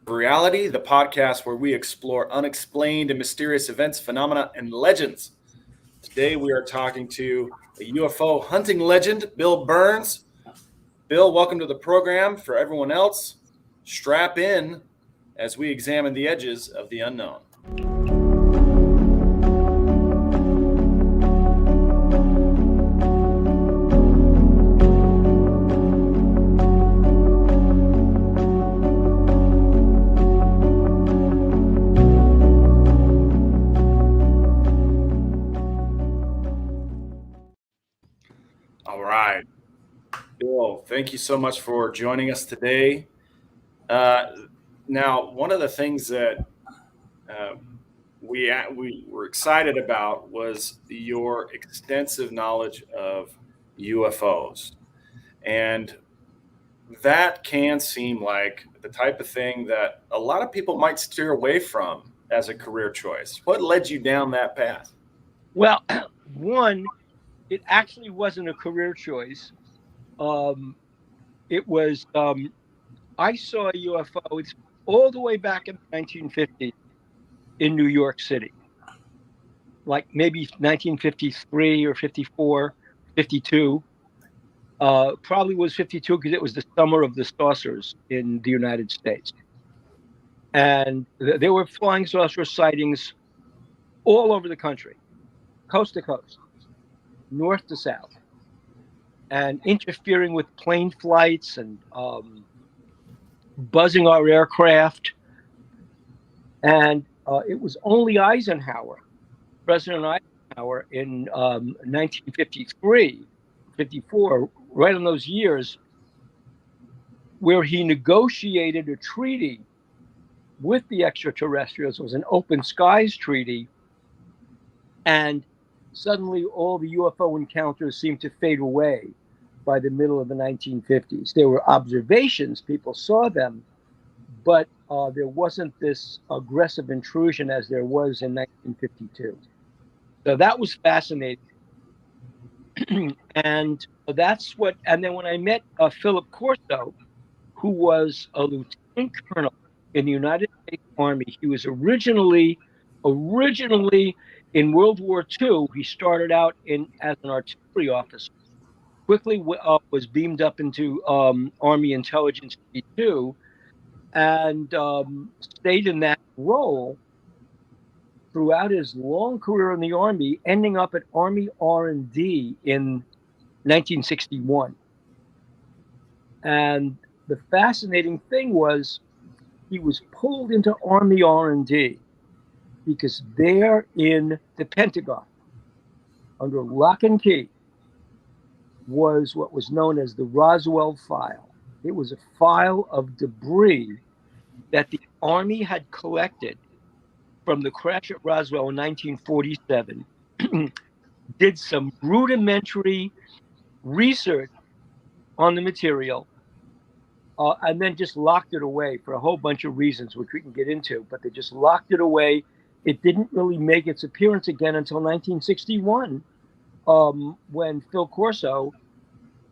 Reality, the podcast where we explore unexplained and mysterious events, phenomena, and legends. Today we are talking to a UFO hunting legend, Bill Birnes. Bill, welcome to the program. For everyone else, strap in as we examine the edges of the unknown. All right. Bill, thank you so much for joining us today. Now, one of the things that uh, we were excited about was your extensive knowledge of UFOs, and that can seem like the type of thing that a lot of people might steer away from as a career choice. What led you down that path? Well, one, it actually wasn't a career choice. Um, it was, I saw a UFO. It's all the way back in the 1950s in New York City, like maybe 1953 or 54, 52. Probably was 52 because it was the summer of the saucers in the United States. And there were flying saucer sightings all over the country, coast to coast, north to south, and interfering with plane flights and buzzing our aircraft. And it was only President Eisenhower in 1953, 54, right in those years, where he negotiated a treaty with the extraterrestrials. It was an open skies treaty. And suddenly all the UFO encounters seemed to fade away by the middle of the 1950s. There were observations, people saw them, but there wasn't this aggressive intrusion as there was in 1952. So that was fascinating. And and then when I met Philip Corso, who was a lieutenant colonel in the United States Army, he was originally in World War II. He started out as an artillery officer, quickly was beamed up into Army Intelligence B2, and stayed in that role throughout his long career in the Army, ending up at Army R&D in 1961. And the fascinating thing was he was pulled into Army R&D because there in the Pentagon, under lock and key, was what was known as the Roswell file. It was a file of debris that the Army had collected from the crash at Roswell in 1947, did some rudimentary research on the material, and then just locked it away for a whole bunch of reasons, which we can get into, but they just locked it away. It didn't really make its appearance again until 1961, when Phil Corso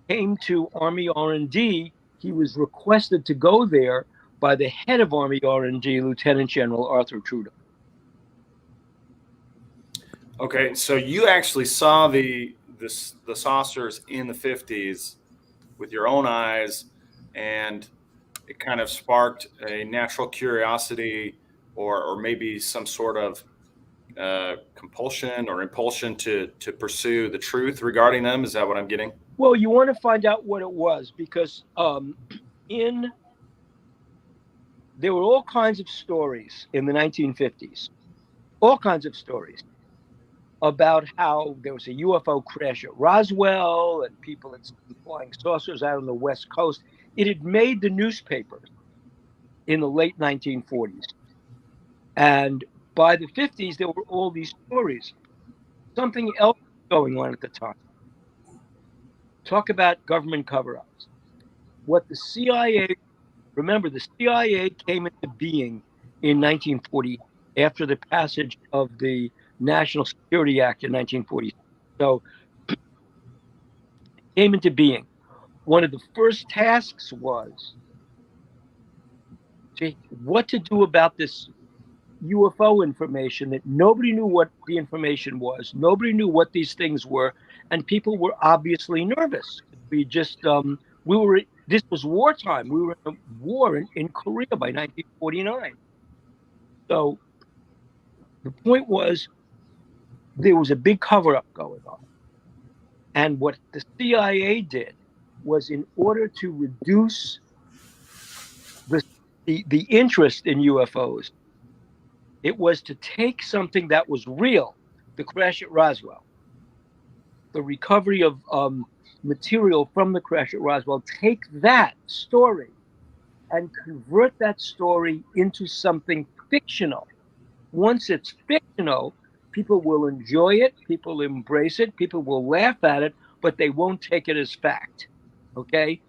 came to Army R&D. He was requested to go there by the head of Army R&D, Lieutenant General Arthur Trudeau. Okay, so you actually saw the saucers in the 50s with your own eyes, and it kind of sparked a natural curiosity or maybe some sort of compulsion or impulsion to pursue the truth regarding them. Is that what I'm getting? Well, you want to find out what it was because there were all kinds of stories in the 1950s, all kinds of stories about how there was a UFO crash at Roswell and people had seen flying saucers out on the West Coast. It had made the newspapers in the late 1940s. And by the 50s, there were all these stories. Something else going on at the time. Talk about government cover-ups. What the CIA, remember, the CIA came into being in 1940 after the passage of the National Security Act in 1940. So it came into being. One of the first tasks was to what to do about this UFO information that nobody knew what the information was. Nobody knew what these things were, and people were obviously nervous. We just we were. This was wartime. We were in a war in Korea by 1949. So the point was there was a big cover up going on, and what the CIA did was, in order to reduce the the interest in UFOs, it was to take something that was real, the crash at Roswell, the recovery of material from the crash at Roswell, take that story and convert that story into something fictional. Once it's fictional, people will enjoy it, people embrace it, people will laugh at it, but they won't take it as fact. Okay?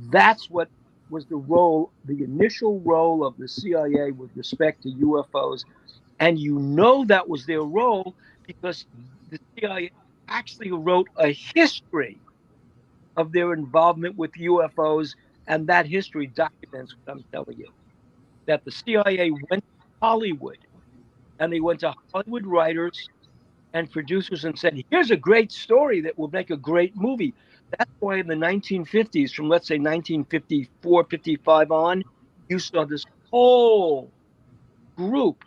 That's what was the initial role of the CIA with respect to UFOs. And you know that was their role because the CIA actually wrote a history of their involvement with UFOs, and that history documents what I'm telling you. That the CIA went to Hollywood, and they went to Hollywood writers and producers and said, here's a great story that will make a great movie. That's why in the 1950s, from let's say 1954, 55 on, you saw this whole group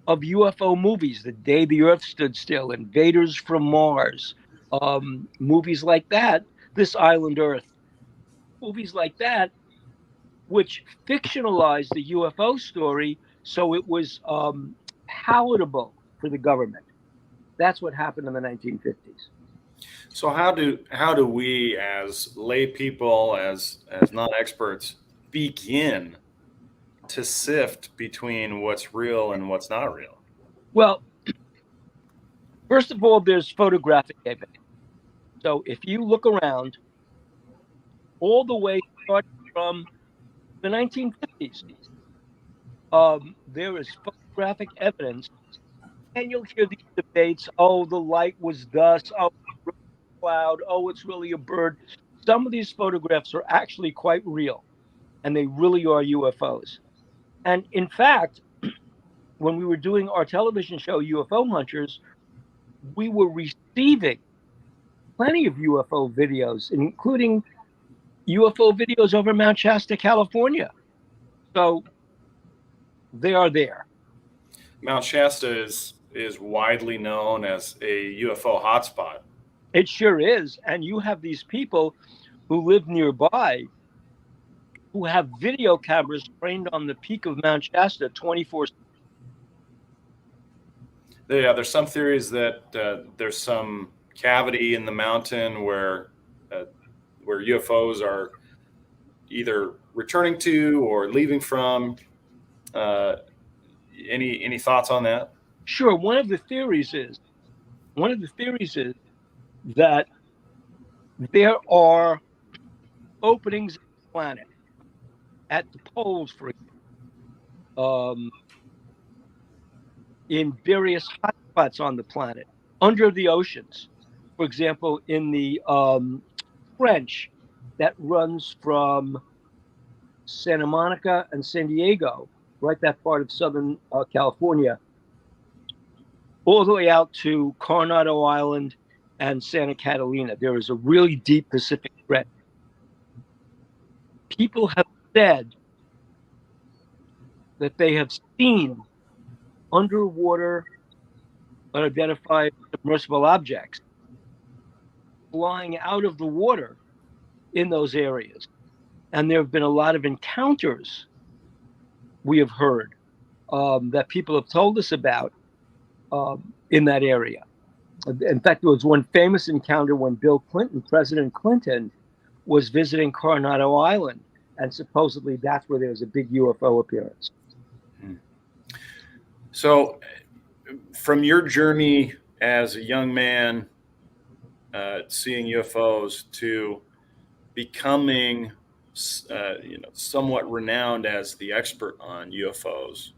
of UFO movies, The Day the Earth Stood Still, Invaders from Mars, movies like that, This Island Earth, movies like that, which fictionalized the UFO story so it was palatable for the government. That's what happened in the 1950s. So how do we as lay people, as non-experts, begin to sift between what's real and what's not real? Well, first of all, there's photographic evidence. So if you look around, all the way starting from the 1950s, there is photographic evidence, and you'll hear these debates. Oh, the light was dust. Oh, cloud. Oh, it's really a bird. Some of these photographs are actually quite real, and they really are UFOs. And in fact, when we were doing our television show, UFO Hunters, we were receiving plenty of UFO videos, including UFO videos over Mount Shasta, California. So they are there. Mount Shasta is widely known as a UFO hotspot. It sure is. And you have these people who live nearby who have video cameras trained on the peak of Mount Shasta 24. Yeah, there's some theories that there's some cavity in the mountain where UFOs are either returning to or leaving from. Uh, any thoughts on that? Sure. One of the theories is that there are openings in the planet at the poles, for in various hotspots on the planet, under the oceans. For example, in the Trench that runs from Santa Monica and San Diego, right that part of Southern California, all the way out to Coronado Island and Santa Catalina. There is a really deep Pacific trench. People have said that they have seen underwater unidentified submersible objects flying out of the water in those areas. And there have been a lot of encounters we have heard that people have told us about in that area. In fact, there was one famous encounter when President Clinton, was visiting Coronado Island, and supposedly that's where there was a big UFO appearance. So, from your journey as a young man, seeing UFOs, to becoming, somewhat renowned as the expert on UFOs,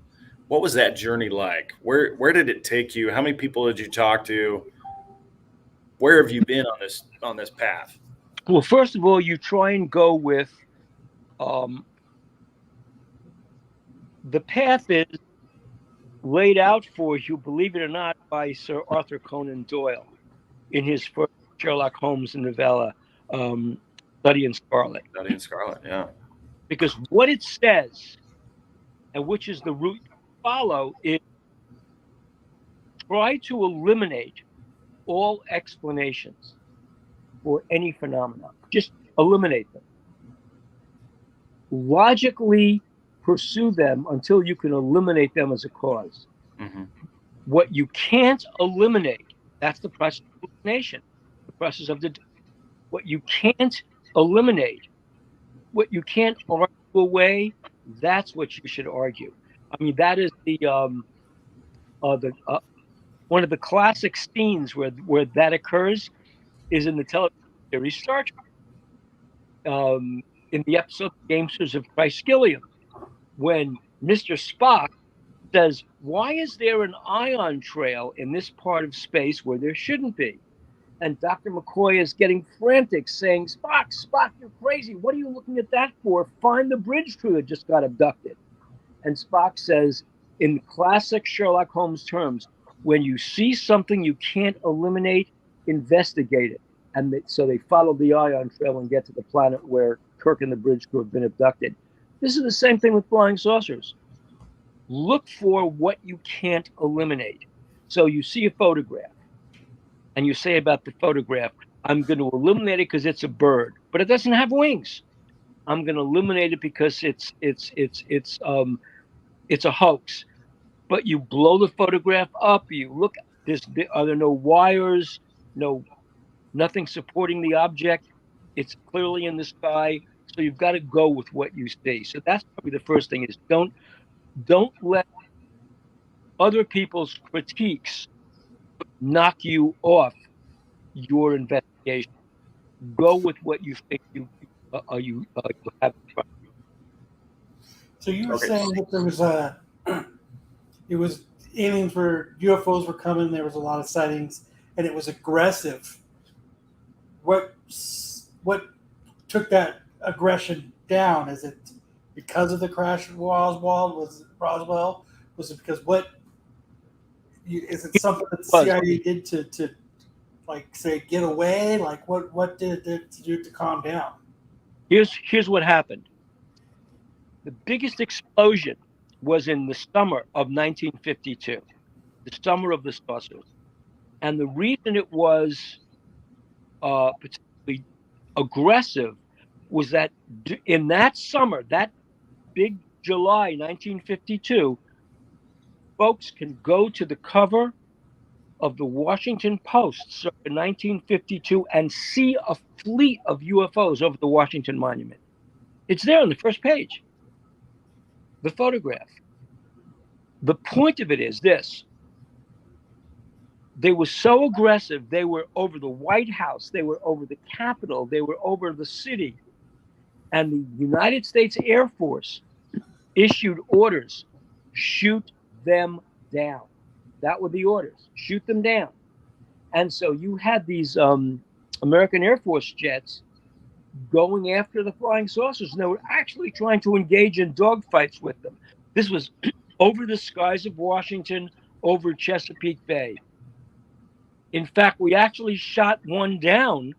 what was that journey like? Where did it take you? How many people did you talk to? Where have you been on this path? Well, first of all, you try and go with The path is laid out for you, believe it or not, by Sir Arthur Conan Doyle in his first Sherlock Holmes novella, Study in Scarlet. Study in Scarlet, yeah. Because what it says, and which is the route you follow, is try to eliminate all explanations for any phenomenon. Just eliminate them. Logically pursue them until you can eliminate them as a cause. Mm-hmm. What you can't eliminate, that's the process of elimination, the process of the. What you can't eliminate, what you can't argue away, that's what you should argue. I mean, that is the one of the classic scenes where that occurs is in the television series Star Trek. In the episode Gamesters of Triskelion, when Mr. Spock says, "Why is there an ion trail in this part of space where there shouldn't be?" And Dr. McCoy is getting frantic, saying, Spock, you're crazy. What are you looking at that for? Find the bridge crew that just got abducted." And Spock says, in classic Sherlock Holmes terms, when you see something you can't eliminate, investigate it. And so they follow the ion trail and get to the planet where Kirk and the bridge crew have been abducted. This is the same thing with flying saucers. Look for what you can't eliminate. So you see a photograph and you say about the photograph, I'm going to eliminate it because it's a bird, but it doesn't have wings. I'm going to eliminate it because it's a hoax. But you blow the photograph up. You look. Are there no wires? Nothing supporting the object. It's clearly in the sky. So you've got to go with what you see. So that's probably the first thing: is don't let other people's critiques knock you off your investigation. Go with what you think you have. So you were Okay. saying that there was it was aliens UFOs were coming. There was a lot of sightings, and it was aggressive. What took that aggression down? Is it because of the crash of Roswell? Was it because is it something that the CIA did to like say get away? Like what did it do to calm down? Here's what happened. The biggest explosion was in the summer of 1952, the summer of the saucers. And the reason it was particularly aggressive was that in that summer, that big July 1952, folks can go to the cover of the Washington Post, circa 1952, and see a fleet of UFOs over the Washington Monument. It's there on the first page, the photograph. The point of it is this: they were so aggressive. They were over the White House. They were over the Capitol. They were over the city. And the United States Air Force issued orders, shoot them down. That were the orders, shoot them down. And so you had these American Air Force jets going after the flying saucers, and they were actually trying to engage in dogfights with them. This was over the skies of Washington, over Chesapeake Bay. In fact, we actually shot one down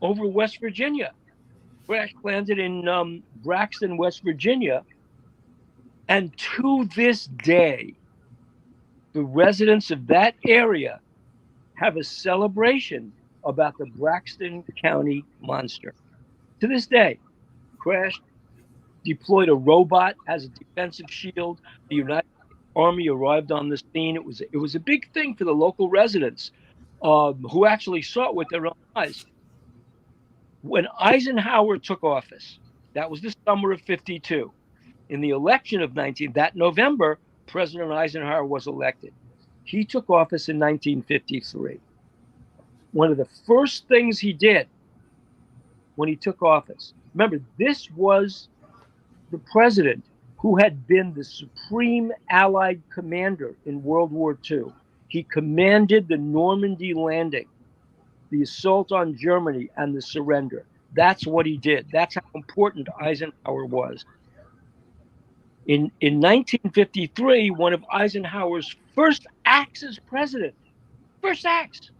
over West Virginia. Crash landed in Braxton, West Virginia. And to this day, the residents of that area have a celebration about the Braxton County monster. To this day, Crash deployed a robot as a defensive shield. The United Army arrived on the scene. It was a big thing for the local residents who actually saw it with their own eyes. When Eisenhower took office, that was the summer of 52. In the election of that November, President Eisenhower was elected. He took office in 1953. One of the first things he did when he took office, remember, this was the president who had been the supreme Allied commander in World War II. He commanded the Normandy landing, the assault on Germany, and the surrender. That's what he did. That's how important Eisenhower was. In 1953, one of Eisenhower's first acts as president, first acts,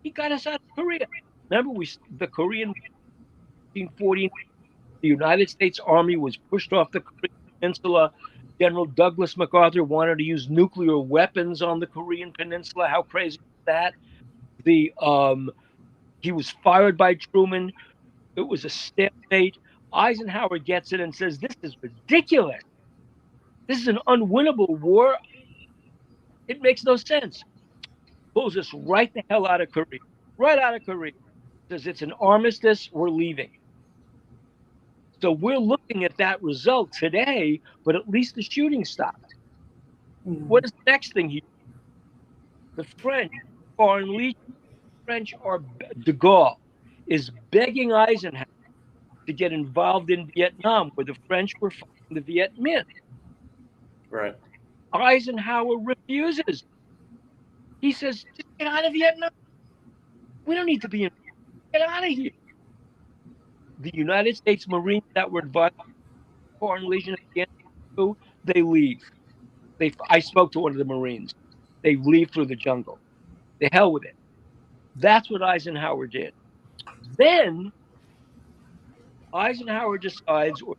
he got us out of Korea. Remember, the Korean 1940, the United States Army was pushed off the Korean Peninsula. General Douglas MacArthur wanted to use nuclear weapons on the Korean Peninsula. How crazy is that? He was fired by Truman. It was a stalemate. Eisenhower gets in and says, "This is ridiculous. This is an unwinnable war. It makes no sense." Pulls us right the hell out of Korea. Right out of Korea. Says it's an armistice. We're leaving. So we're looking at that result today, but at least the shooting stopped. What is the next thing he did? The French, Foreign Legion, French are de Gaulle is begging Eisenhower to get involved in Vietnam, where the French were fighting the Viet Minh. Right. Eisenhower refuses. He says, "Just get out of Vietnam. We don't need to be in. Get out of here." The United States Marines that were involved in the Foreign Legion at the end, they leave. I spoke to one of the Marines. They leave through the jungle. The hell with it. That's what Eisenhower did. Then Eisenhower decides we're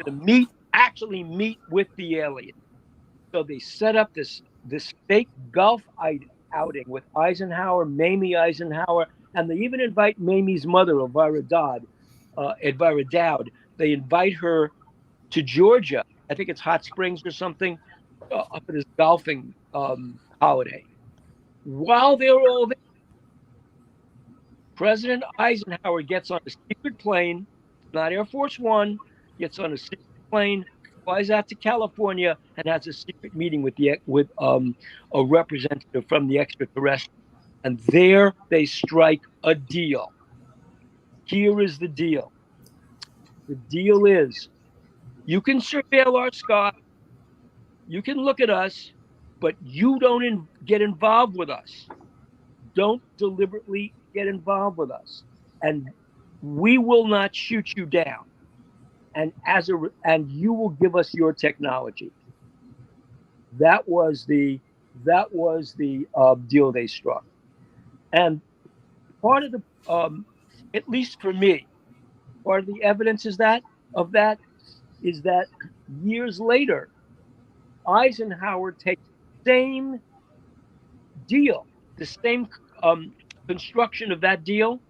going to actually meet with the alien. So they set up this fake Gulf outing with Eisenhower, Mamie Eisenhower, and they even invite Mamie's mother, Elvira Dowd. They invite her to Georgia. I think it's Hot Springs or something, up at this golfing holiday. While they're all there, President Eisenhower gets on a secret plane, not Air Force One, gets on a secret plane, flies out to California, and has a secret meeting with a representative from the extraterrestrial. And there they strike a deal. Here is the deal. The deal is you can surveil our sky, you can look at us, but you don't get involved with us. Don't deliberately get involved with us, and we will not shoot you down. And you will give us your technology. That was the deal they struck. And part of the, at least for me, part of the evidence is that years later, Eisenhower takes the same deal, the same construction of that deal,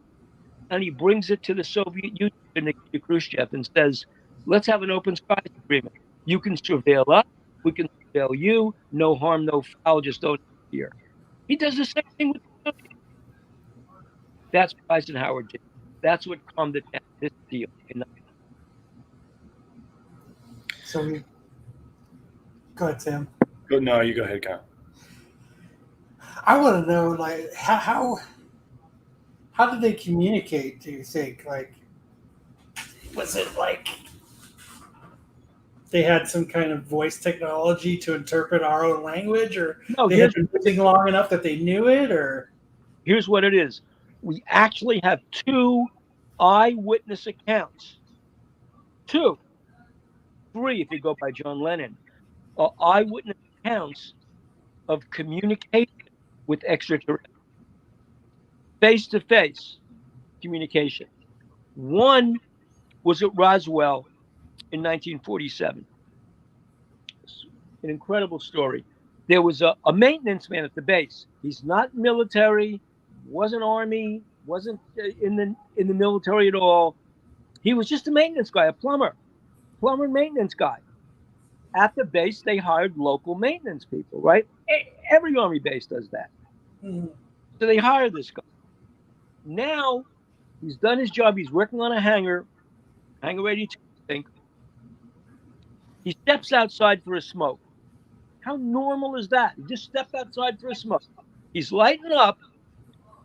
and he brings it to the Soviet Union, to Nikita Khrushchev, and says, "Let's have an open skies agreement. You can surveil us, we can surveil you. No harm, no foul. Just don't interfere." He does the same thing with the Soviets. That's what Eisenhower did. That's what calmed it down. This deal. So go ahead, Sam. No, you go ahead, Kyle. I want to know, like, how did they communicate? Do you think, like, was it like they had some kind of voice technology to interpret our own language, or they had been living long enough that they knew it? Or here's what it is: we actually have two eyewitness accounts. 2, 3, if you go by John Lennon, eyewitness accounts of communication with extraterrestrials, face-to-face communication. One was at Roswell in 1947. An incredible story. There was a maintenance man at the base. He's not military, wasn't Army, wasn't in the military at all. He was just a maintenance guy, a plumber maintenance guy. At the base, they hired local maintenance people, right? Every Army base does that. Mm-hmm. So they hired this guy. Now, he's done his job. He's working on a hangar 82, I think. He steps outside for a smoke. How normal is that? He just stepped outside for a smoke. He's lighting up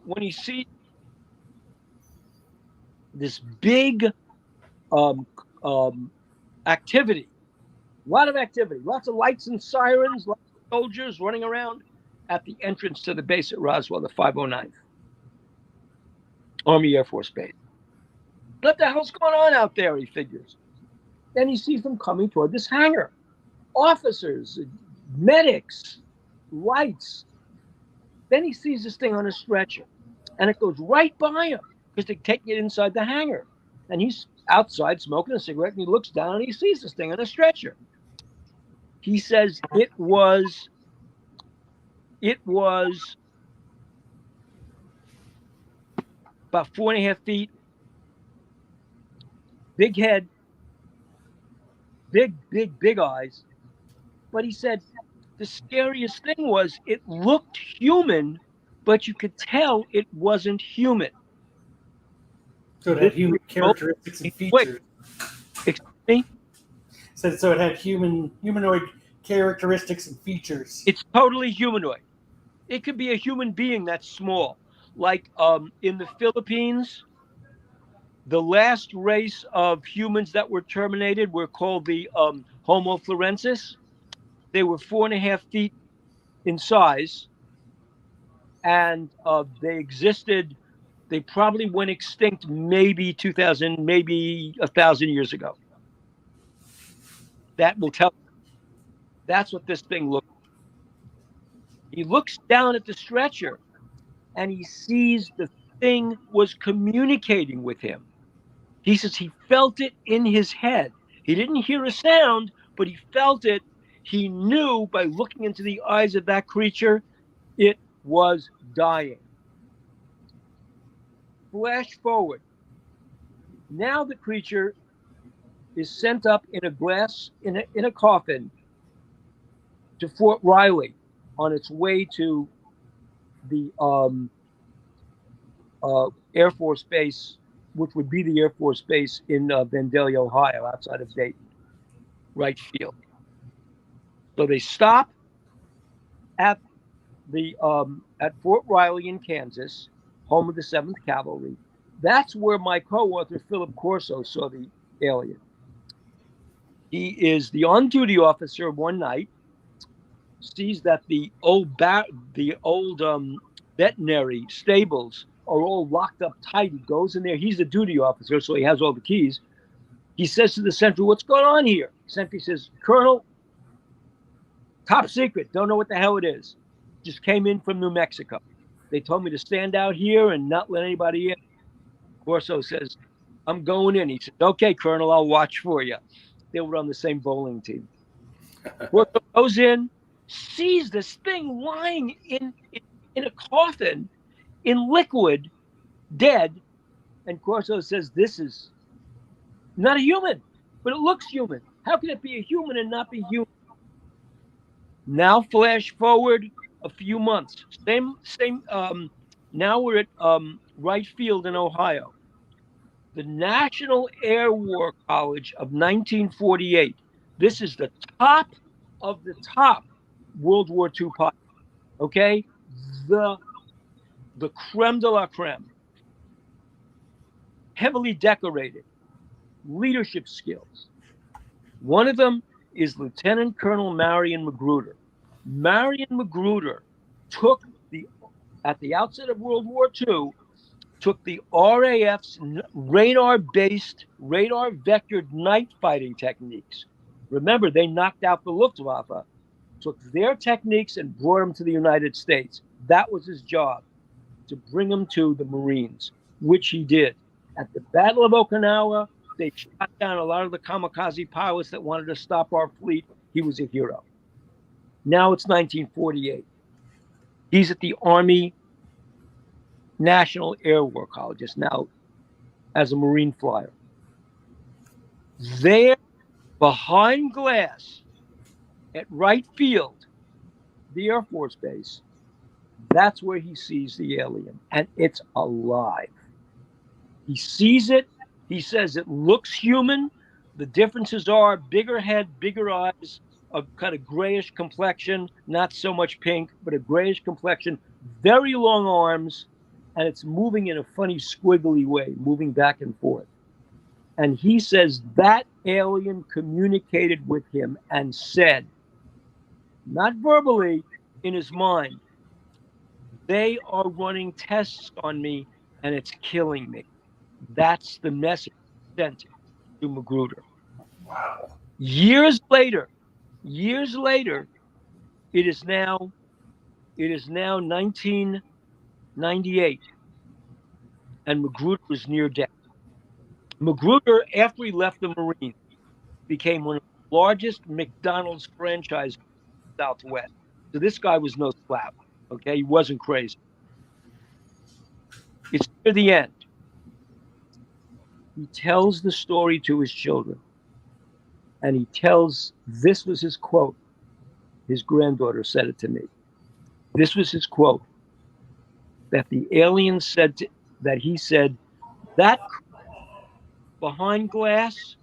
when he sees this big activity. A lot of activity. Lots of lights and sirens, lots of soldiers running around at the entrance to the base at Roswell, the 509th Army Air Force Base. What the hell's going on out there, he figures. Then he sees them coming toward this hangar. Officers, medics, lights. Then he sees this thing on a stretcher, and it goes right by him because they're taking it inside the hangar. And he's outside smoking a cigarette, and he looks down and he sees this thing on a stretcher. He says it was about 4.5 feet, big head, big eyes. But he said the scariest thing was it looked human, but you could tell it wasn't human. So it had human characteristics and features. Excuse me? So it had humanoid characteristics and features. It's totally humanoid. It could be a human being that's small. Like in the Philippines, the last race of humans that were terminated were called the Homo florensis. They were 4.5 feet in size, and they existed. They probably went extinct maybe 2,000, maybe 1,000 years ago. That will tell. That's what this thing looks like. He looks down at the stretcher, and he sees the thing was communicating with him. He says he felt it in his head. He didn't hear a sound, but he felt it. He knew by looking into the eyes of that creature, it was dying. Flash forward. Now the creature is sent up in a coffin to Fort Riley on its way to the Air Force Base, which would be the Air Force Base in Vandalia, Ohio, outside of Dayton, Wright Field. So they stop at Fort Riley in Kansas, home of the 7th Cavalry. That's where my co-author Philip Corso saw the alien. He is the on-duty officer one night, sees that the old veterinary stables are all locked up tight. He goes in there. He's the duty officer, so he has all the keys. He says to the sentry, "What's going on here?" Sentry says, "Colonel, top secret. Don't know what the hell it is. Just came in from New Mexico. They told me to stand out here and not let anybody in." Corso says, "I'm going in." He says, "Okay, Colonel, I'll watch for you." They were on the same bowling team. Corso goes in, sees this thing lying in a coffin, in liquid, dead. And Corso says, "This is not a human, but it looks human. How can it be a human and not be human?" Now flash forward a few months. Now we're at Wright Field in Ohio. The National Air War College of 1948. This is the top of the top World War II pilot. Okay? The creme de la creme. Heavily decorated. Leadership skills. One of them is Lieutenant Colonel Marion Magruder. Marion Magruder at the outset of World War II, took the RAF's radar-based, radar-vectored night fighting techniques. Remember, they knocked out the Luftwaffe, took their techniques and brought them to the United States. That was his job, to bring them to the Marines, which he did. At the Battle of Okinawa, they shot down a lot of the kamikaze pilots that wanted to stop our fleet. He was a hero. Now it's 1948. He's at the Army National Air War College now as a Marine flyer. There, behind glass, at Wright Field, the Air Force Base, that's where he sees the alien, and it's alive. He sees it. He says it looks human. The differences are bigger head, bigger eyes, a kind of grayish complexion, not so much pink, but a grayish complexion, very long arms, and it's moving in a funny squiggly way, moving back and forth. And he says that alien communicated with him and said, not verbally, in his mind, "They are running tests on me and it's killing me." That's the message sent to Magruder. Wow. Years later, it is now 1998, and Magruder is near death. Magruder, after he left the Marines, became one of the largest McDonald's franchises in the Southwest. So this guy was no slouch. Okay, he wasn't crazy. It's near the end. He tells the story to his children, and he tells, this was his quote. His granddaughter said it to me. This was his quote, that the alien said that he said that behind glass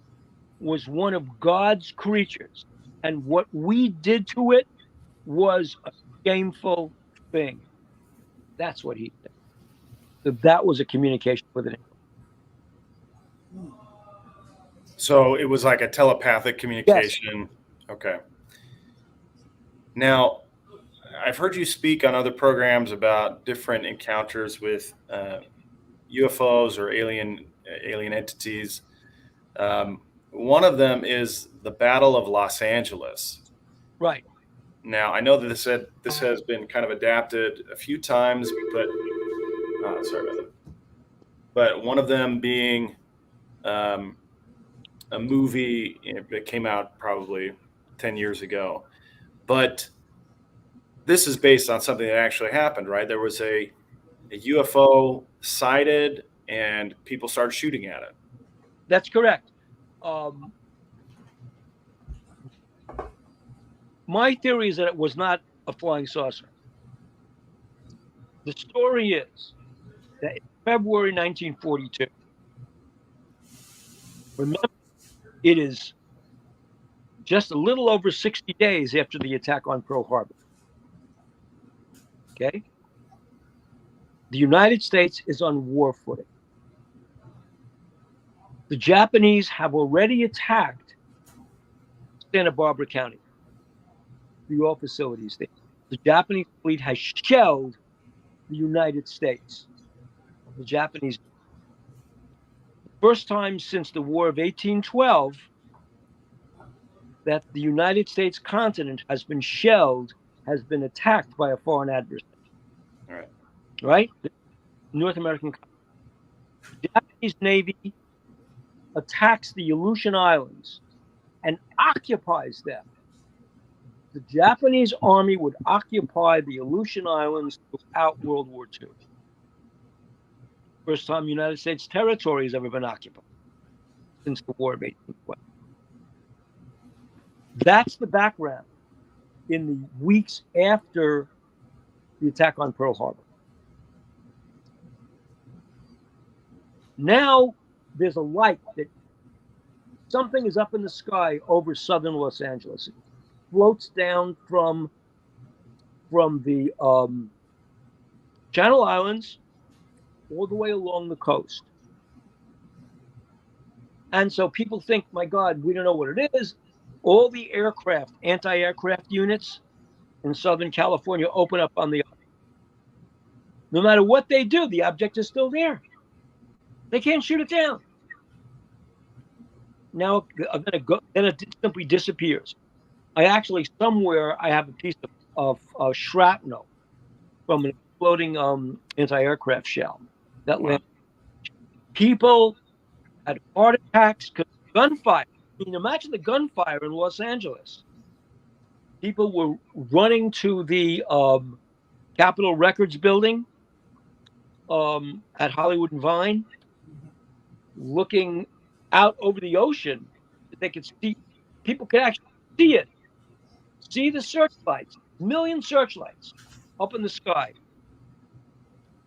was one of God's creatures, and what we did to it was a shameful thing. That's what he said. So that was a communication with an alien. So it was like a telepathic Yes. communication. Okay. Now, I've heard you speak on other programs about different encounters with UFOs or alien entities. One of them is the Battle of Los Angeles. Right. Now, I know that this has been kind of adapted a few times, but sorry about that. But one of them being a movie that came out probably 10 years ago. But this is based on something that actually happened, right? There was a UFO sighted and people started shooting at it. That's correct. My theory is that it was not a flying saucer. The story is that in February 1942, remember, it is just a little over 60 days after the attack on Pearl Harbor. Okay? The United States is on war footing. The Japanese have already attacked Santa Barbara County, the oil facilities there. The Japanese fleet has shelled the United States. The Japanese, first time since the War of 1812 that the United States continent has been shelled, has been attacked by a foreign adversary. All right. Right? The North American continent. The Japanese Navy attacks the Aleutian Islands and occupies them. The Japanese army would occupy the Aleutian Islands throughout World War II. First time United States territory has ever been occupied since the War of 1812. That's the background in the weeks after the attack on Pearl Harbor. Now there's a light that something is up in the sky over southern Los Angeles. It floats down from the Channel Islands all the way along the coast. And so people think, my God, we don't know what it is. All the aircraft, anti-aircraft units in Southern California open up on the object. No matter what they do, the object is still there. They can't shoot it down. Now, then it simply disappears. I actually, somewhere, I have a piece of shrapnel from an exploding anti-aircraft shell that landed. People had heart attacks because of gunfire. I mean, imagine the gunfire in Los Angeles. People were running to the Capitol Records building at Hollywood and Vine, looking out over the ocean. They could see, people could actually see it. See the searchlights, million searchlights up in the sky.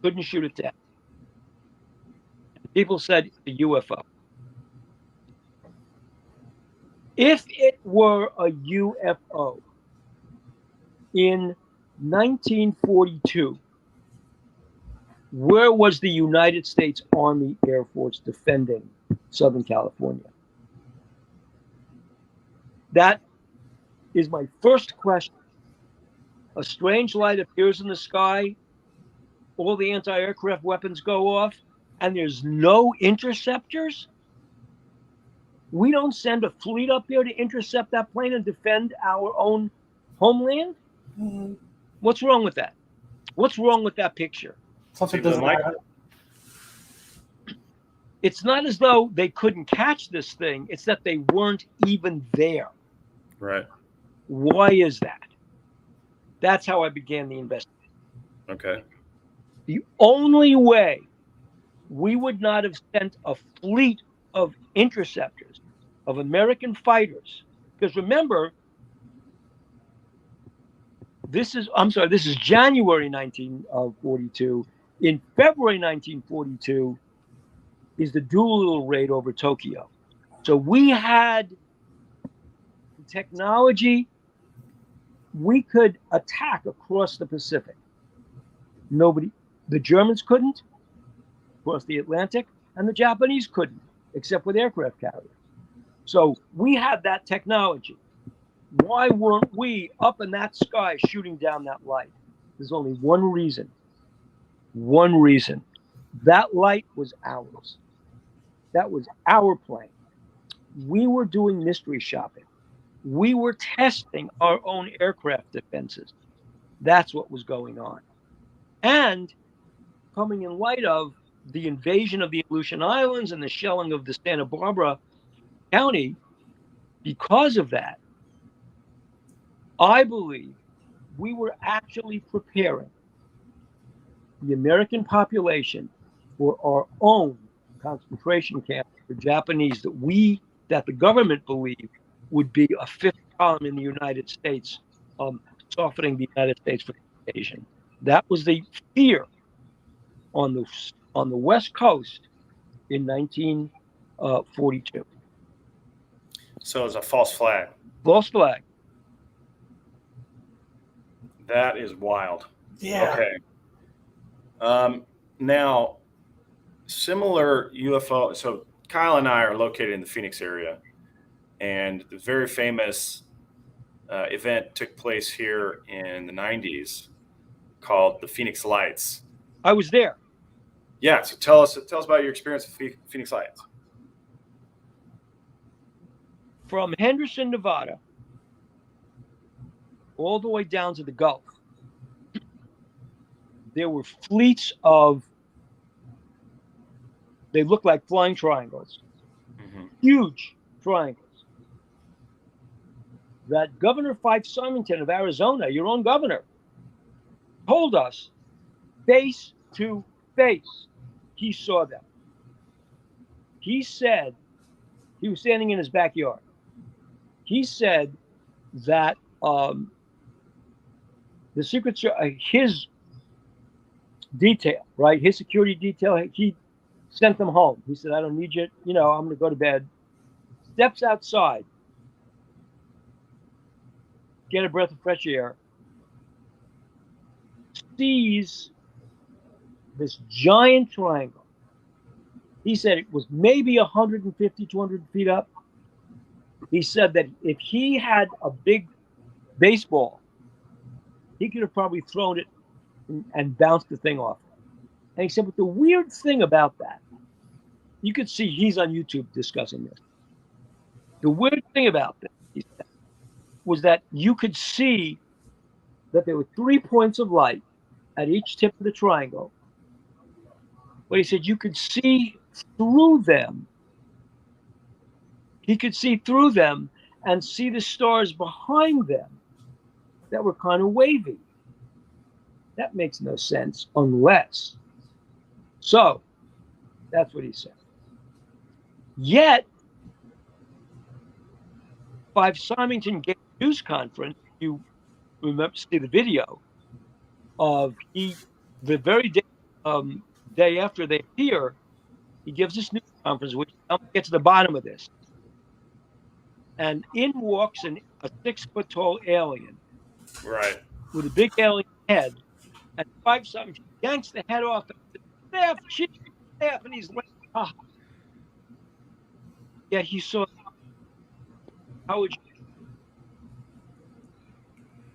Couldn't shoot it down. People said a UFO. If it were a UFO in 1942, where was the United States Army Air Force defending Southern California? That is my first question. A strange light appears in the sky, all the anti-aircraft weapons go off, and there's no interceptors? We don't send a fleet up there to intercept that plane and defend our own homeland? Mm-hmm. What's wrong with that? What's wrong with that picture? Something See, doesn't Mike, matter. It's not as though they couldn't catch this thing. It's that they weren't even there. right? Why is that? That's how I began the investigation. Okay. The only way we would not have sent a fleet of interceptors, of American fighters, because remember, this is January 1942. In February 1942 is the Doolittle raid over Tokyo. So we had technology, we could attack across the Pacific. The Germans couldn't across the Atlantic, and the Japanese couldn't, except with aircraft carriers. So we had that technology. Why weren't we up in that sky shooting down that light? There's only one reason. One reason. That light was ours. That was our plane. We were doing mystery shopping. We were testing our own aircraft defenses. That's what was going on. And coming in light of the invasion of the Aleutian Islands and the shelling of the Santa Barbara County, because of that, I believe we were actually preparing the American population for our own concentration camp for Japanese that the government believed would be a fifth column in the United States, softening the United States for the invasion. That was the fear on the West Coast in 1942. So it's a false flag. False flag. That is wild. Yeah. Okay. Now, similar UFO. So Kyle and I are located in the Phoenix area, and the very famous event took place here in the 90s called the Phoenix Lights. I was there. Yeah. So tell us about your experience with Phoenix Lights. From Henderson, Nevada, all the way down to the Gulf, there were fleets they looked like flying triangles, huge triangles, that Governor Fife Symington of Arizona, your own governor, told us face to face he saw them. He said, he was standing in his backyard. He said that the Secret Service, his detail, right, his security detail, he sent them home. He said, I don't need you, I'm going to go to bed. Steps outside, get a breath of fresh air, sees this giant triangle. He said it was maybe 150, 200 feet up. He said that if he had a big baseball, he could have probably thrown it and bounced the thing off. And he said, but the weird thing about that, you could see he's on YouTube discussing this. The weird thing about this, he said, was that you could see that there were 3 points of light at each tip of the triangle. But he said you could see through them. He could see through them and see the stars behind them that were kind of wavy. That makes no sense unless. So that's what he said. Yet, Fife Symington gave a news conference. You remember, see the video of the very day after they appear, he gives this news conference, which gets to the bottom of this. And in walks a 6-foot tall alien, Right. with a big alien head, and Fife Symington yanks the head off. Staff, chief, staff, and he's like, ah. Yeah, he saw. How would you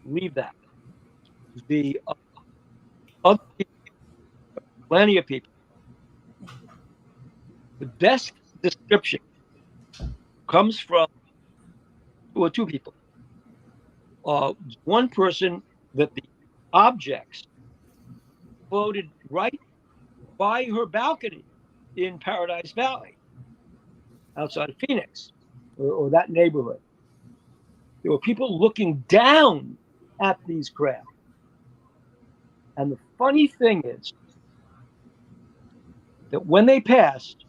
leave that? The other people, plenty of people. The best description comes from, well, two people. One person that the objects floated right by her balcony in Paradise Valley, outside of Phoenix, or that neighborhood. There were people looking down at these craft. And the funny thing is that when they passed,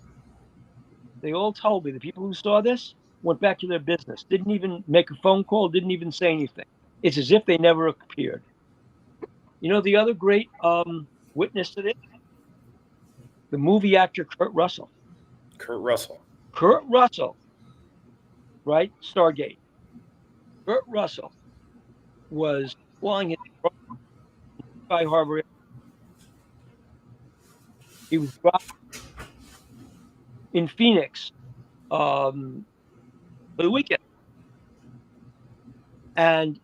they all told me, the people who saw this went back to their business, didn't even make a phone call, didn't even say anything. It's as if they never appeared. You know, the other great witness to this? The movie actor Kurt Russell. Kurt Russell. Kurt Russell, right? Stargate. Kurt Russell was flying his Sky Harbor. He was dropped in Phoenix for the weekend. And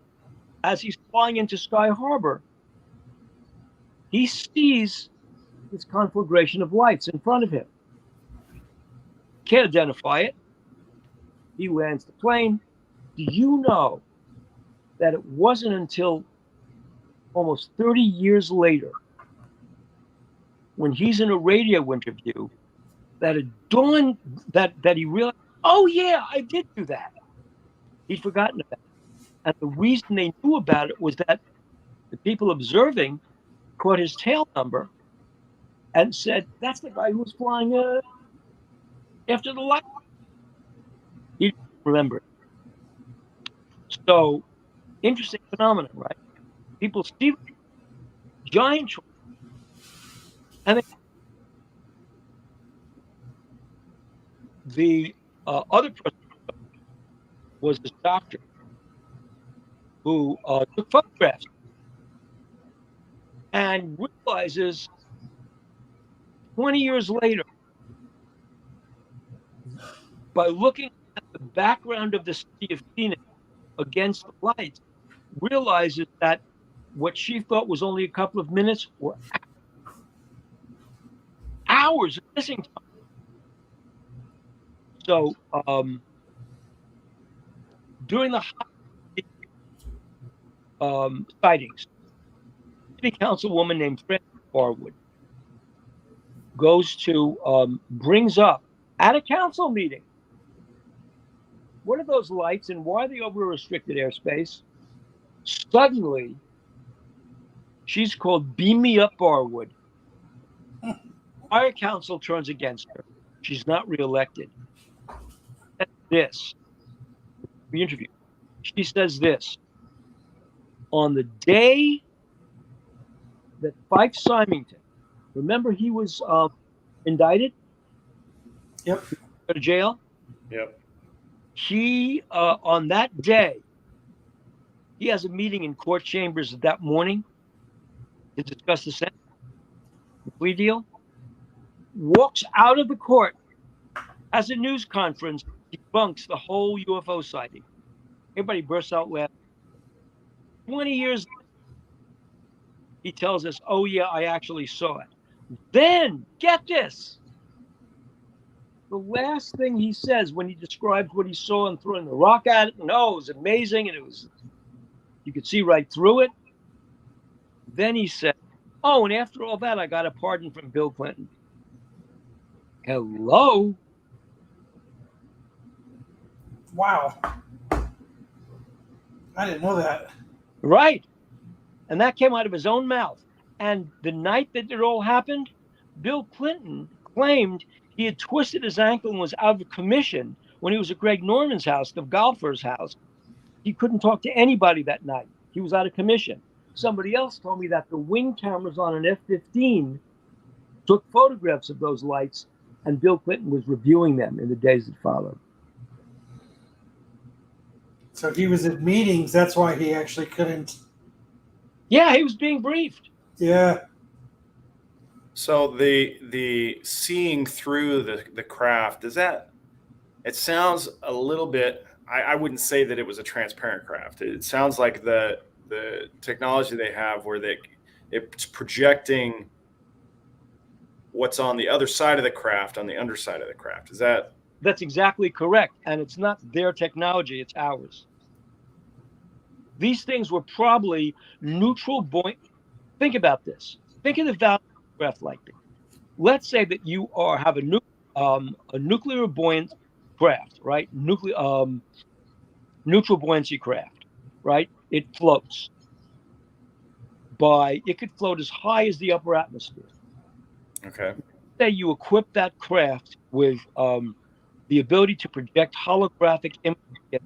as he's flying into Sky Harbor, he sees this conflagration of lights in front of him. Can't identify it. He lands the plane. Do you know that it wasn't until almost 30 years later, when he's in a radio interview, that it dawned that he realized, oh yeah, I did do that. He'd forgotten about it. And the reason they knew about it was that the people observing caught his tail number and said, that's the guy who was flying after the light. He didn't remember it. So, interesting phenomenon, right? People see giant trees, and the other person was this doctor who took photographs and realizes 20 years later, by looking at the background of the city of Phoenix against the lights, realizes that what she thought was only a couple of minutes were hours of missing time. So during the sightings, city councilwoman named Frances Barwood goes to brings up at a council meeting, what are those lights and why are they over a restricted airspace? Suddenly, she's called Beam Me Up Barwood. Fire council turns against her. She's not reelected. This, the interview, she says this: on the day that Fife Symington, remember he was indicted? Yep. Go to jail? Yep. He, on that day, he has a meeting in court chambers that morning to discuss the sentence, the plea deal, walks out of the court, has a news conference, debunks the whole UFO sighting. Everybody bursts out laughing. 20 years later, he tells us, oh yeah, I actually saw it. Then, get this, the last thing he says when he describes what he saw and throwing the rock at it, and oh, it was amazing, and it was, you could see right through it. Then he said, oh, and after all that, I got a pardon from Bill Clinton. Hello? Wow. I didn't know that. Right. And that came out of his own mouth. And the night that it all happened, Bill Clinton claimed he had twisted his ankle and was out of commission when he was at Greg Norman's house, the golfer's house. He couldn't talk to anybody that night. He was out of commission. Somebody else told me that the wing cameras on an F-15 took photographs of those lights, and Bill Clinton was reviewing them in the days that followed. So he was at meetings. That's why he actually couldn't. Yeah, he was being briefed. Yeah. So the seeing through the craft, does that, it sounds a little bit, I wouldn't say that it was a transparent craft. It sounds like the technology they have where it's projecting what's on the other side of the craft on the underside of the craft. Is that That's exactly correct. And it's not their technology, it's ours. These things were probably neutral buoyant. Think about this. Think of the value of craft like this. Let's say that you have a nuclear buoyant craft, right? Neutral buoyancy craft, right? It floats it could float as high as the upper atmosphere. Okay. Say you equip that craft with the ability to project holographic images.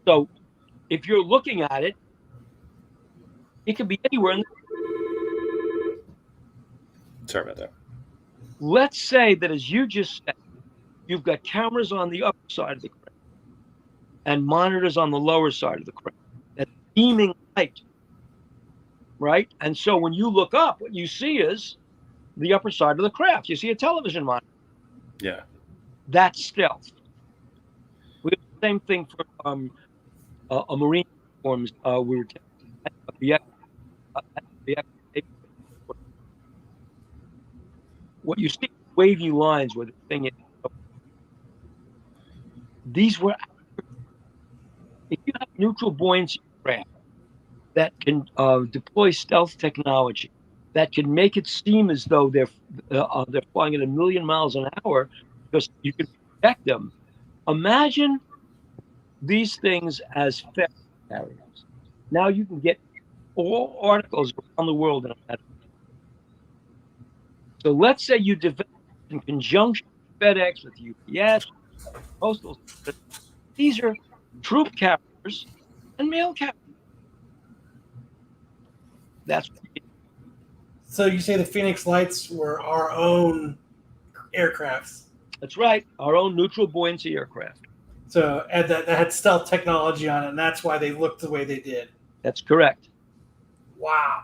So if you're looking at it, it could be anywhere. Sorry about that. Let's say that, as you just said, you've got cameras on the upper side of the craft and monitors on the lower side of the craft that's beaming light, right? And so when you look up, what you see is the upper side of the craft. You see a television monitor. Yeah. That's stealth. We have the same thing for a marine uniforms. We were what you see wavy lines where the thing is. These were, if you have neutral buoyancy craft that can deploy stealth technology, that can make it seem as though they're flying at 1,000,000 miles an hour because you can project them. Imagine these things as ferry carriers. Now you can get all articles around the world in a matter. So let's say you develop in conjunction with FedEx, with UPS, Postal. These are troop carriers and mail carriers. That's So you say the Phoenix Lights were our own aircrafts. That's right. Our own neutral buoyancy aircraft. So and that had stealth technology on it, and that's why they looked the way they did. That's correct. Wow.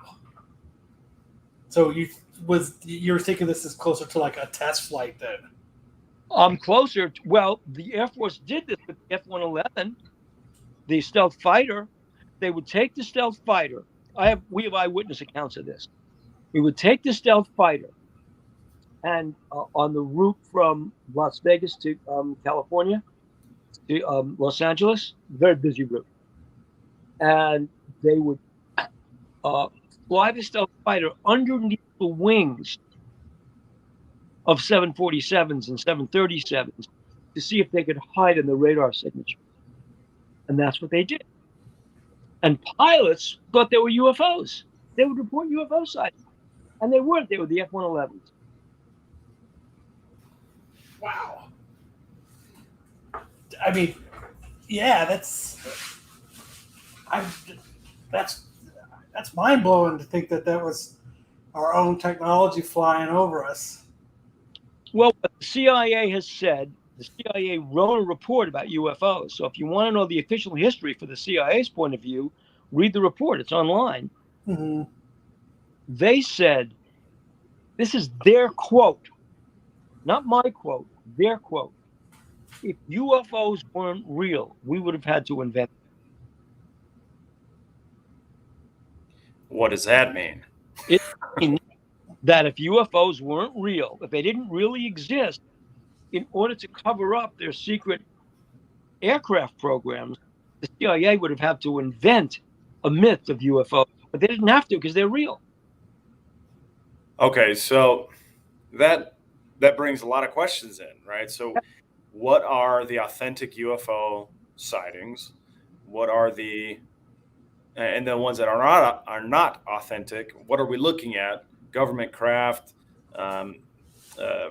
So you were thinking this is closer to like a test flight then? Closer. Well, the Air Force did this with the F-111, the stealth fighter. They would take the stealth fighter. We have eyewitness accounts of this. We would take the stealth fighter, and on the route from Las Vegas to California to Los Angeles, very busy route, and they would fly the stealth fighter underneath the wings of 747s and 737s to see if they could hide in the radar signature. And that's what they did. And pilots thought they were UFOs. They would report UFO sightings. And they weren't. They were the F-111s. Wow. I mean, yeah, that's mind-blowing to think that was our own technology flying over us. Well, what the CIA has said, the CIA wrote a report about UFOs. So if you want to know the official history for the CIA's point of view, read the report. It's online. Mm-hmm. They said, this is their quote, not my quote, their quote. If UFOs weren't real, we would have had to invent them. What does that mean? It means that if UFOs weren't real, if they didn't really exist, in order to cover up their secret aircraft programs, the CIA would have had to invent a myth of UFOs. But they didn't have to because they're real. Okay, so that brings a lot of questions in, right? So what are the authentic UFO sightings? What are the ones that are not authentic? What are we looking at? Government craft,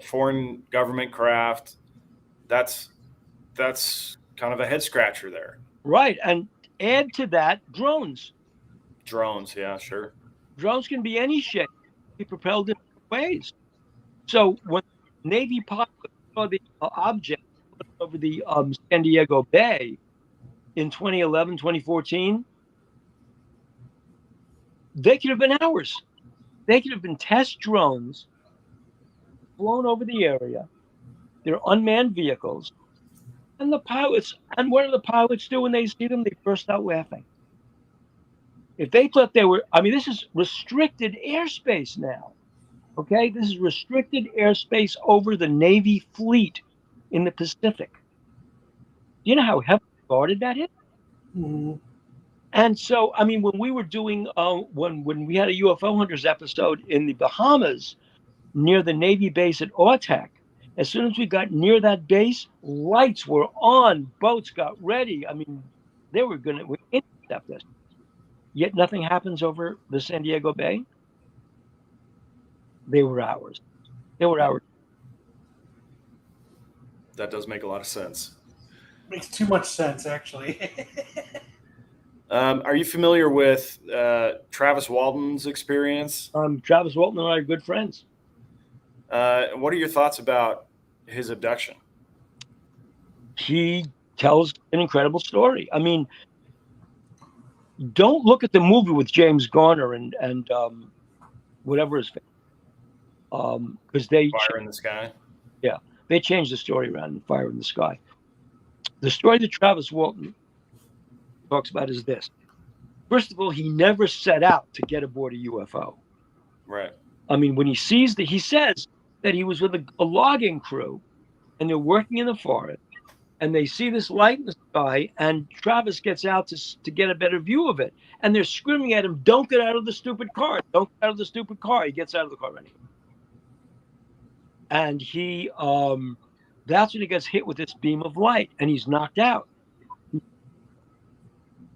foreign government craft. That's kind of a head scratcher there. Right, and add to that drones. Drones, yeah, sure. Drones can be any shape, be propelled in ways. So when Navy pilots saw the object over the San Diego Bay in 2011, 2014, they could have been ours. They could have been test drones flown over the area. They're unmanned vehicles. And the pilots, and what do the pilots do when they see them? They burst out laughing. If they thought they were, I mean, this is restricted airspace now. Okay, this is restricted airspace over the Navy fleet. in the Pacific. You know how heavily guarded that is? Mhm. And so, I mean, when we were doing, when we had a UFO Hunters episode in the Bahamas near the Navy base at Ortec, as soon as we got near that base, lights were on, boats got ready. I mean, they were going to intercept us. Yet nothing happens over the San Diego Bay. They were ours. They were ours. That does make a lot of sense. Makes too much sense, actually. Are you familiar with Travis Walton's experience? Travis Walton and I are good friends. What are your thoughts about his abduction? He tells an incredible story. I mean, don't look at the movie with James Garner and whatever his because Fire in the Sky. Yeah, they changed the story around in Fire in the Sky. The story that Travis Walton talks about is this. First of all, he never set out to get aboard a UFO. Right. I mean, when he sees that, he says that he was with a logging crew and they're working in the forest and they see this light in the sky and Travis gets out to get a better view of it. And they're screaming at him, "Don't get out of the stupid car. Don't get out of the stupid car." He gets out of the car anyway. And he, that's when he gets hit with this beam of light and he's knocked out.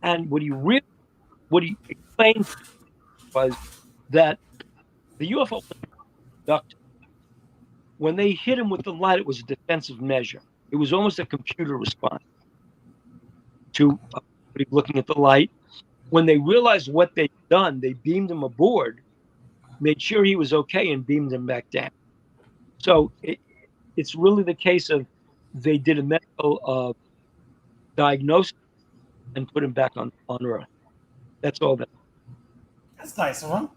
And what he explained was that the UFO was abducted. When they hit him with the light, it was a defensive measure. It was almost a computer response to looking at the light. When they realized what they'd done, they beamed him aboard, made sure he was okay, and beamed him back down. So it's really the case of they did a medical diagnosis and put him back on Earth. That's all that. That's nice of him.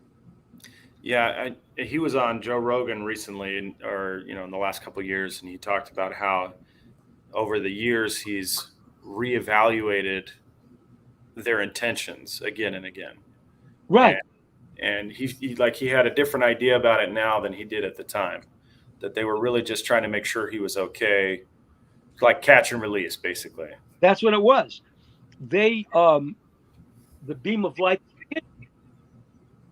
Yeah, he was on Joe Rogan recently, in the last couple of years, and he talked about how over the years he's reevaluated their intentions again and again. Right. And he had a different idea about it now than he did at the time. That they were really just trying to make sure he was okay, like catch and release, basically. That's what it was. They, the beam of light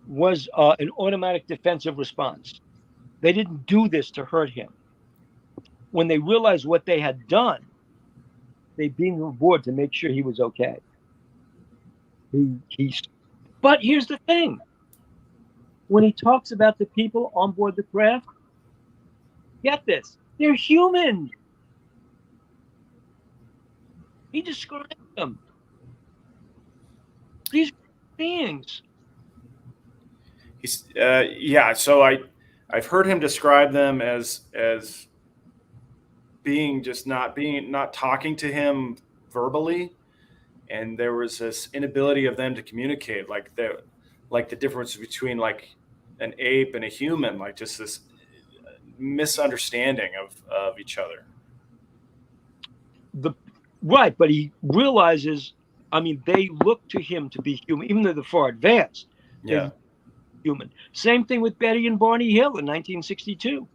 was an automatic defensive response. They didn't do this to hurt him. When they realized what they had done, they beamed him aboard to make sure he was okay. But here's the thing. When he talks about the people on board the craft, get this, they're human. He described them. These beings. So I've heard him describe them as being just not talking to him verbally, and there was this inability of them to communicate, like the difference between like an ape and a human, like just this misunderstanding of each other. Right, but he realizes, I mean, they look to him to be human, even though they're far advanced. Yeah. Human. Same thing with Betty and Barney Hill in 1962.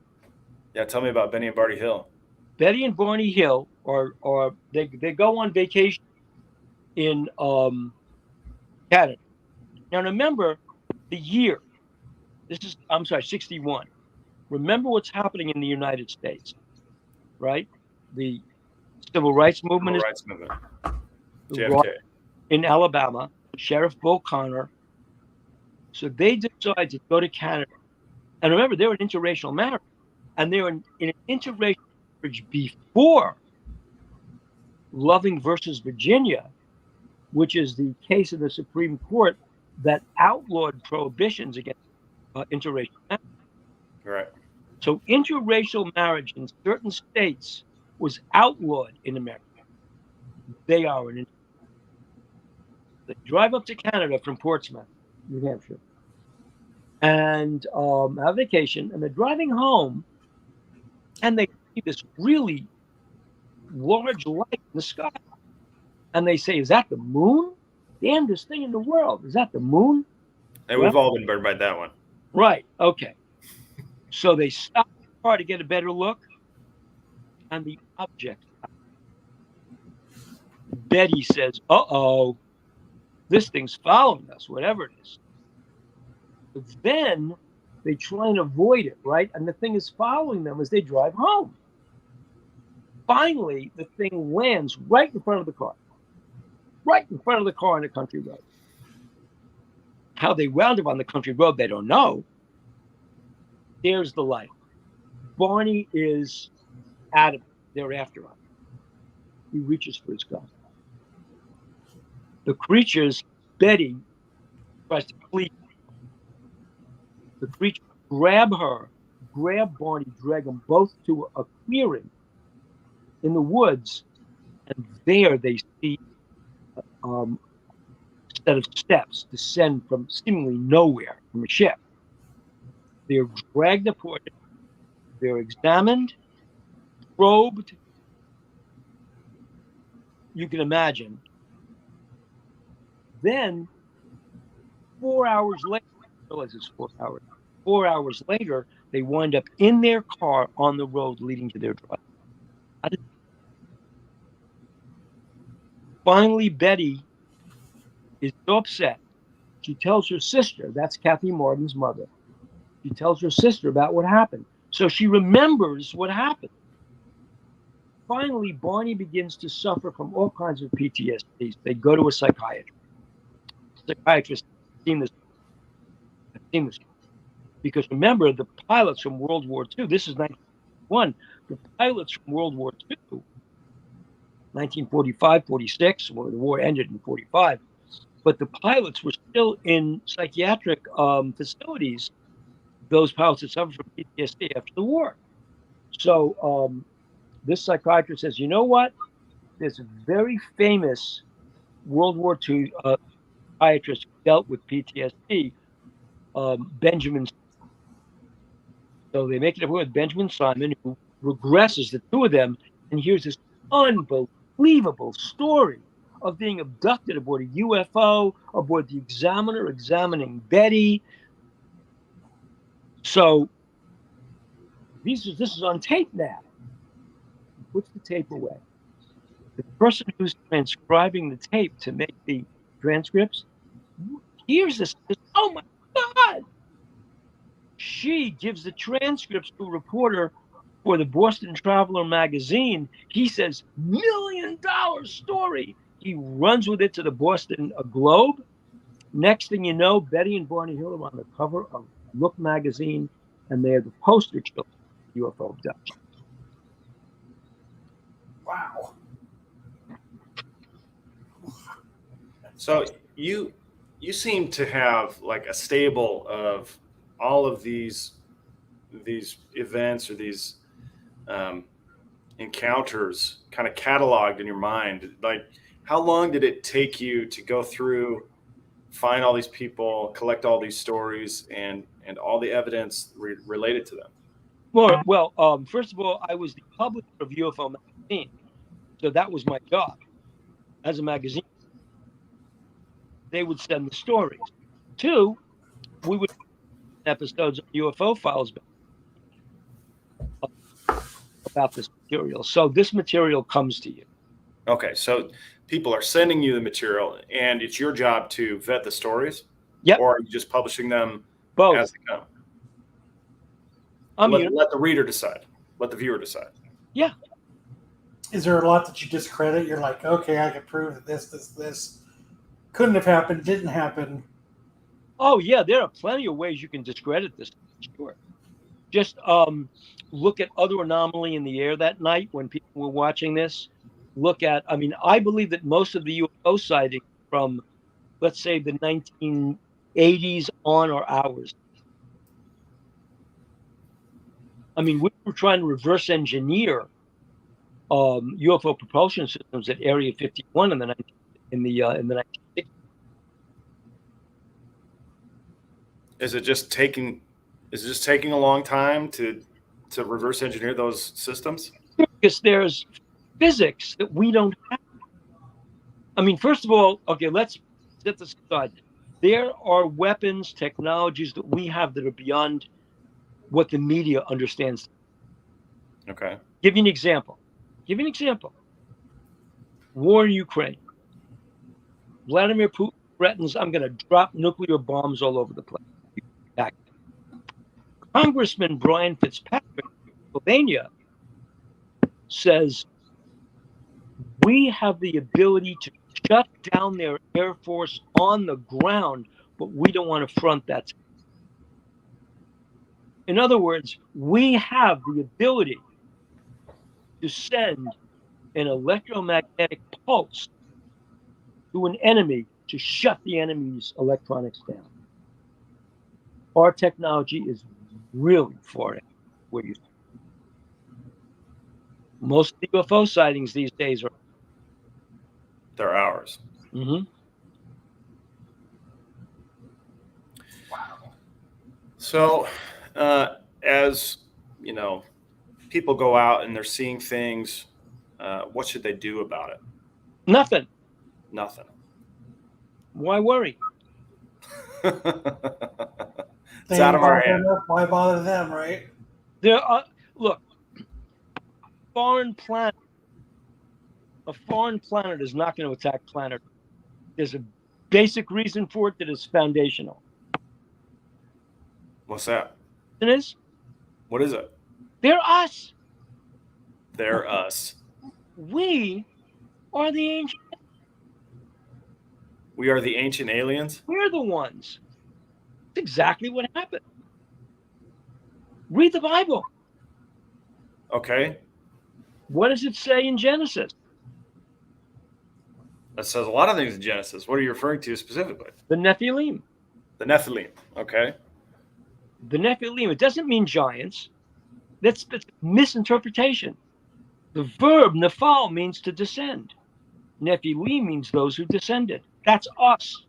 Yeah, tell me about Benny and Barney Hill. Betty and Barney Hill they go on vacation in Canada. Now remember the year. I'm sorry, 61. Remember what's happening in the United States, right? The Civil Rights Movement JFK. In Alabama, Sheriff Bull Connor. So they decide to go to Canada. And remember, they were an interracial marriage. And they were in an interracial marriage before Loving versus Virginia, which is the case of the Supreme Court that outlawed prohibitions against interracial marriage. Right. So interracial marriage in certain states was outlawed in America. They drive up to Canada from Portsmouth, New Hampshire, and have vacation, and they're driving home, and they see this really large light in the sky, and they say, "Is that the moon? Damnedest thing in the world! Is that the moon?" And we've all been burned by that one. Right. Okay. So they stop the car to get a better look, and the object. Betty says, "Uh-oh, this thing's following us, whatever it is." But then they try and avoid it, right? And the thing is following them as they drive home. Finally, the thing lands right in front of the car, right in front of the car on a country road. How they wound up on the country road, they don't know. There's the light. Barney is adamant they're after him. He reaches for his gun. The creatures, Betty, tries to flee. The creatures grab her, grab Barney, drag them both to a clearing in the woods, and there they see a set of steps descend from seemingly nowhere from a ship. They're dragged aboard. They're examined, probed. You can imagine. Then, 4 hours later, I realize it's 4 hours. 4 hours later, they wind up in their car on the road leading to their drive. Finally, Betty is so upset. She tells her sister, that's Kathy Martin's mother. She tells her sister about what happened. So she remembers what happened. Finally, Barney begins to suffer from all kinds of PTSD. They go to a psychiatrist. The psychiatrist has seen this. Because remember, the pilots from World War II, this is 1941, the pilots from World War II, 1945, 46, well, the war ended in 45, but the pilots were still in psychiatric facilities, those pilots that suffered from PTSD after the war. So this psychiatrist says, you know what? There's a very famous World War II psychiatrist who dealt with PTSD, Benjamin. So they make it up with Benjamin Simon, who regresses the two of them, and here's this unbelievable story of being abducted aboard a UFO, aboard the Examiner, examining Betty. So this is on tape now. He puts the tape away. The person who's transcribing the tape to make the transcripts hears this and says, "Oh my God!" She gives the transcripts to a reporter for the Boston Traveler magazine. He says, $1 million story. He runs with it to the Boston Globe. Next thing you know, Betty and Barney Hill are on the cover of Look magazine, and they're the poster children of UFO abduction. Wow. So you seem to have like a stable of all of these events or these encounters kind of cataloged in your mind. Like, how long did it take you to go through, find all these people, collect all these stories, and all the evidence related to them? Well, first of all, I was the publisher of UFO magazine, so that was my job as a magazine. They would send the stories. Two, we would episodes of UFO Files about this material. So this material comes to you. Okay, so people are sending you the material, and it's your job to vet the stories? Yep. Or are you just publishing them both as they come? Let the reader decide. Let the viewer decide. Yeah. Is there a lot that you discredit? You're like, okay, I can prove that this couldn't have happened, didn't happen. Oh, yeah, there are plenty of ways you can discredit this. Sure. Just look at other anomaly in the air that night when people were watching this. I believe that most of the UFO sightings from, let's say, the 1980s on are ours. I mean, we were trying to reverse engineer UFO propulsion systems at Area 51 in the 1960s. Is it just taking a long time to reverse engineer those systems? Because there's physics that we don't have. I mean, first of all, okay, let's set this aside. There are weapons, technologies that we have that are beyond what the media understands. Okay. Give you an example. Give you an example. War in Ukraine. Vladimir Putin threatens, I'm going to drop nuclear bombs all over the place. Congressman Brian Fitzpatrick of Pennsylvania says, we have the ability to shut down their air force on the ground, but we don't want to front that. In other words, we have the ability to send an electromagnetic pulse to an enemy to shut the enemy's electronics down. Our technology is really far ahead where you. Most of the UFO sightings these days are. They're ours. Mm-hmm. So, as you know, people go out and they're seeing things. What should they do about it? Nothing. Nothing. Why worry? It's out of our hands. Why bother them, right? There are, look, a foreign planet is not going to attack planet. There's a basic reason for it that is foundational. What's that? It is? What is it? They're us. They're us. We are the ancient. We are the ancient aliens? We're the ones. That's exactly what happened. Read the Bible. Okay. What does it say in Genesis? That says a lot of things in Genesis. What are you referring to specifically? The Nephilim. The Nephilim. Okay. The Nephilim. It doesn't mean giants. That's misinterpretation. The verb nephal means to descend. Nephilim means those who descended. That's us.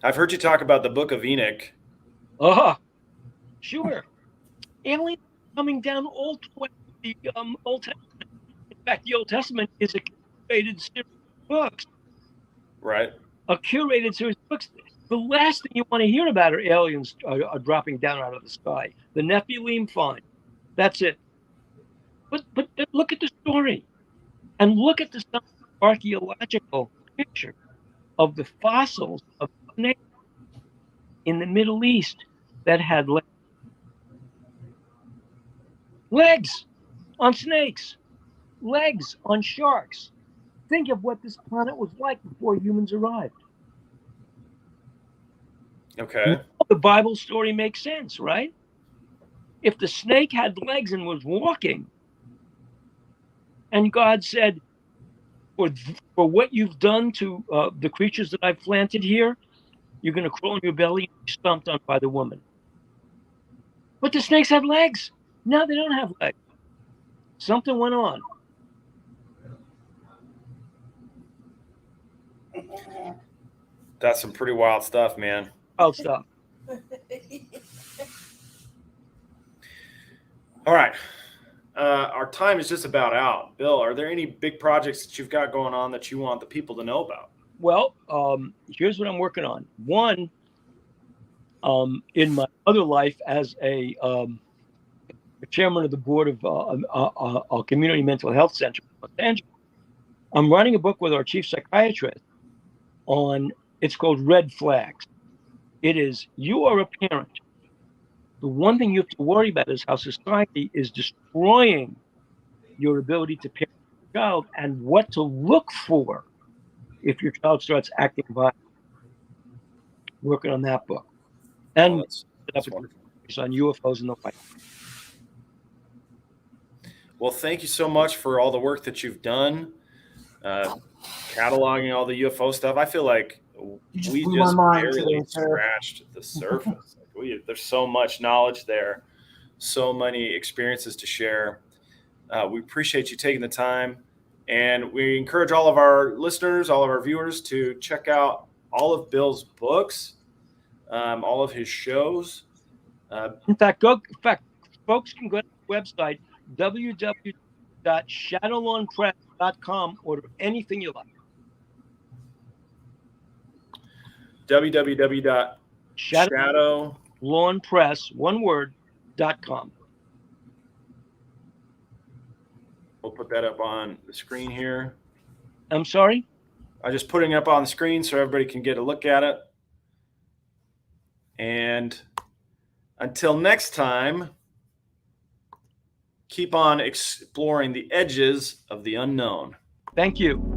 I've heard you talk about the Book of Enoch. Sure. Aliens coming down all throughout the Old Testament. In fact, the Old Testament is a curated series of books. Right. A curated series of books. The last thing you want to hear about are aliens are dropping down out of the sky. The Nephilim, fine. That's it. But look at the story. And look at the archaeological picture of the fossils of snakes in the Middle East that had legs on snakes, legs on sharks. Think of what this planet was like before humans arrived. Okay. The Bible story makes sense, right? If the snake had legs and was walking, and God said, for what you've done to the creatures that I've planted here, you're going to crawl on your belly and be stomped on by the woman. But the snakes have legs. Now they don't have legs. Something went on. That's some pretty wild stuff, man. Wild stuff. All right. Our time is just about out. Bill, are there any big projects that you've got going on that you want the people to know about? Well, here's what I'm working on. One, in my other life as a chairman of the board of a community mental health center in Los Angeles, I'm writing a book with our chief psychiatrist on, it's called Red Flags. It is, you are a parent. The one thing you have to worry about is how society is destroying your ability to parent your child and what to look for if your child starts acting violent. Working on that book. And that's wonderful. On UFOs and the like. Well, thank you so much for all the work that you've done, cataloging all the UFO stuff. I feel like we just barely scratched the surface. There's so much knowledge there, so many experiences to share. We appreciate you taking the time, and we encourage all of our listeners, all of our viewers to check out all of Bill's books, all of his shows. In fact, folks can go to the website www.shadowlawnpress.com. Order anything you like. www.shadowlawnpress.com. Shadow Lawn Press, one word, .com. We'll put that up on the screen here. I'm sorry? I'm just putting it up on the screen so everybody can get a look at it. And until next time, keep on exploring the edges of the unknown. Thank you.